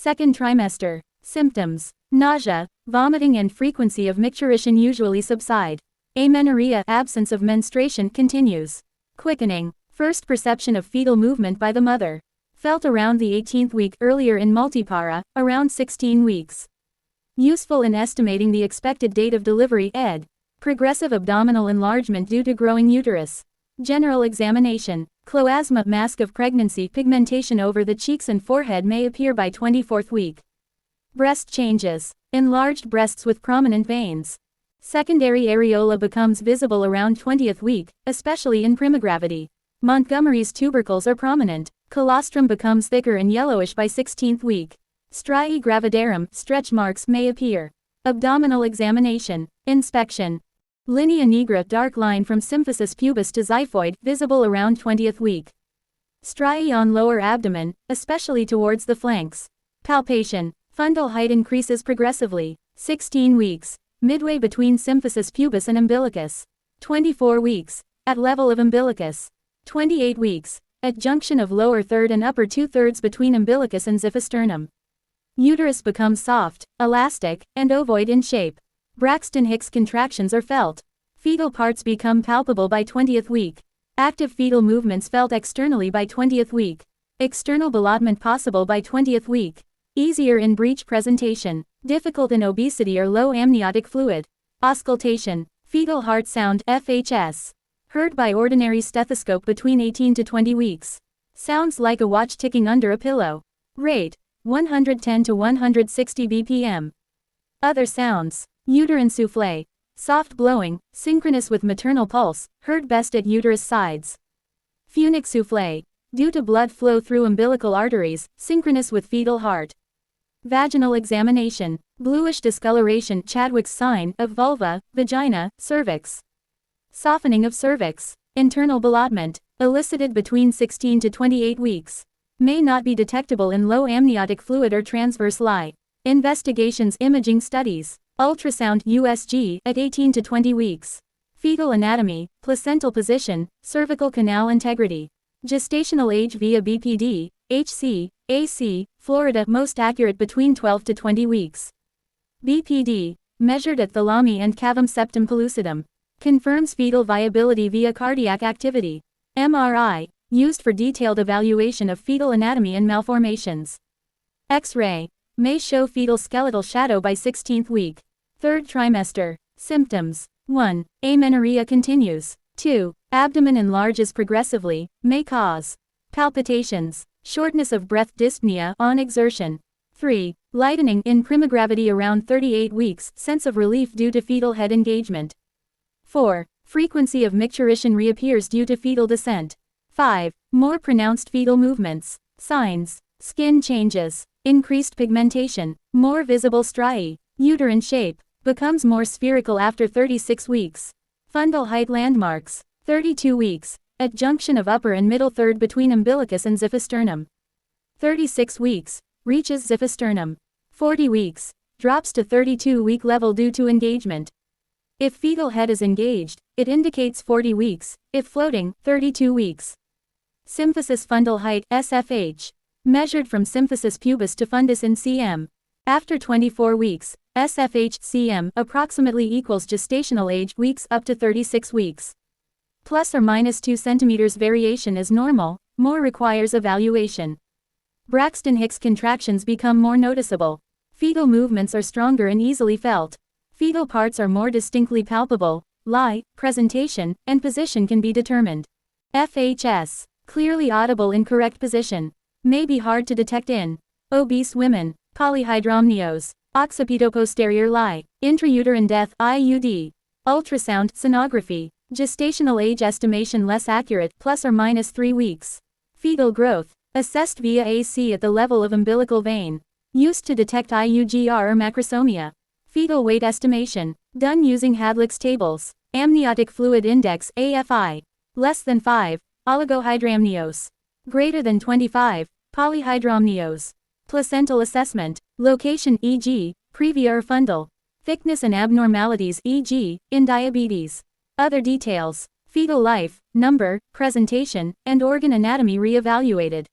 Second trimester. Symptoms. Nausea, vomiting and frequency of micturition usually subside. Amenorrhea, absence of menstruation continues. Quickening. First perception of fetal movement by the mother. Felt around the 18th week, earlier in multipara, around 16 weeks. Useful in estimating the expected date of delivery, ed. Progressive abdominal enlargement due to growing uterus. General examination. Cloasma, mask of pregnancy, pigmentation over the cheeks and forehead may appear by 24th week. Breast changes. Enlarged breasts with prominent veins. Secondary areola becomes visible around 20th week, especially in primigravity. Montgomery's tubercles are prominent. Colostrum becomes thicker and yellowish by 16th week. Striae gravidarum, stretch marks may appear. Abdominal examination. Inspection. Linea nigra, dark line from symphysis pubis to xiphoid, visible around 20th week. Striae on lower abdomen, especially towards the flanks. Palpation. Fundal height increases progressively. 16 weeks. Midway between symphysis pubis and umbilicus. 24 weeks. At level of umbilicus. 28 weeks. At junction of lower third and upper 2/3 between umbilicus and xiphisternum. Uterus becomes soft, elastic, and ovoid in shape. Braxton Hicks contractions are felt. Fetal parts become palpable by 20th week. Active fetal movements felt externally by 20th week. External ballottement possible by 20th week. Easier in breech presentation. Difficult in obesity or low amniotic fluid. Auscultation. Fetal heart sound, FHS. Heard by ordinary stethoscope between 18 to 20 weeks. Sounds like a watch ticking under a pillow. Rate. 110 to 160 BPM. Other sounds. Uterine souffle. Soft blowing, synchronous with maternal pulse, heard best at uterus sides. Phonic souffle. Due to blood flow through umbilical arteries, synchronous with fetal heart. Vaginal examination. Bluish discoloration, Chadwick's sign, of vulva, vagina, cervix. Softening of cervix. Internal ballottement, elicited between 16 to 28 weeks. May not be detectable in low amniotic fluid or transverse lie. Investigations, imaging studies. Ultrasound, USG, at 18 to 20 weeks. Fetal anatomy, placental position, cervical canal integrity. Gestational age via BPD, HC, AC, Florida, most accurate between 12 to 20 weeks. BPD, measured at thalami and cavum septum pellucidum. Confirms fetal viability via cardiac activity. MRI, used for detailed evaluation of fetal anatomy and malformations. X-ray, may show fetal skeletal shadow by 16th week. Third trimester. Symptoms. 1. Amenorrhea continues. 2. Abdomen enlarges progressively, may cause palpitations, shortness of breath, dyspnea on exertion. 3. Lightening in primigravity around 38 weeks, sense of relief due to fetal head engagement. 4. Frequency of micturition reappears due to fetal descent. 5. More pronounced fetal movements. Signs. Skin changes. Increased pigmentation. More visible striae. Uterine shape. Becomes more spherical after 36 weeks. Fundal height landmarks. 32 weeks. At junction of upper and middle third between umbilicus and xiphisternum. 36 weeks. Reaches xiphisternum. 40 weeks. Drops to 32-week level due to engagement. If fetal head is engaged, it indicates 40 weeks, if floating, 32 weeks. Symphysis fundal height, SFH. Measured from symphysis pubis to fundus in cm. After 24 weeks, SFH cm approximately equals gestational age weeks up to 36 weeks. Plus or minus 2 cm variation is normal, more requires evaluation. Braxton Hicks contractions become more noticeable. Fetal movements are stronger and easily felt. Fetal parts are more distinctly palpable, lie, presentation, and position can be determined. FHS. Clearly audible in correct position. May be hard to detect in obese women. Polyhydramnios. Occipitoposterior lie. Intrauterine death, IUD. Ultrasound, sonography. Gestational age estimation less accurate, plus or minus 3 weeks. Fetal growth. Assessed via AC at the level of umbilical vein. Used to detect IUGR or macrosomia. Fetal weight estimation, done using Hadlick's tables. Amniotic fluid index, AFI. Less than 5, oligohydramnios. Greater than 25, polyhydramnios. Placental assessment, location e.g., previa or fundal. Thickness and abnormalities e.g., in diabetes. Other details, fetal life, number, presentation, and organ anatomy re-evaluated.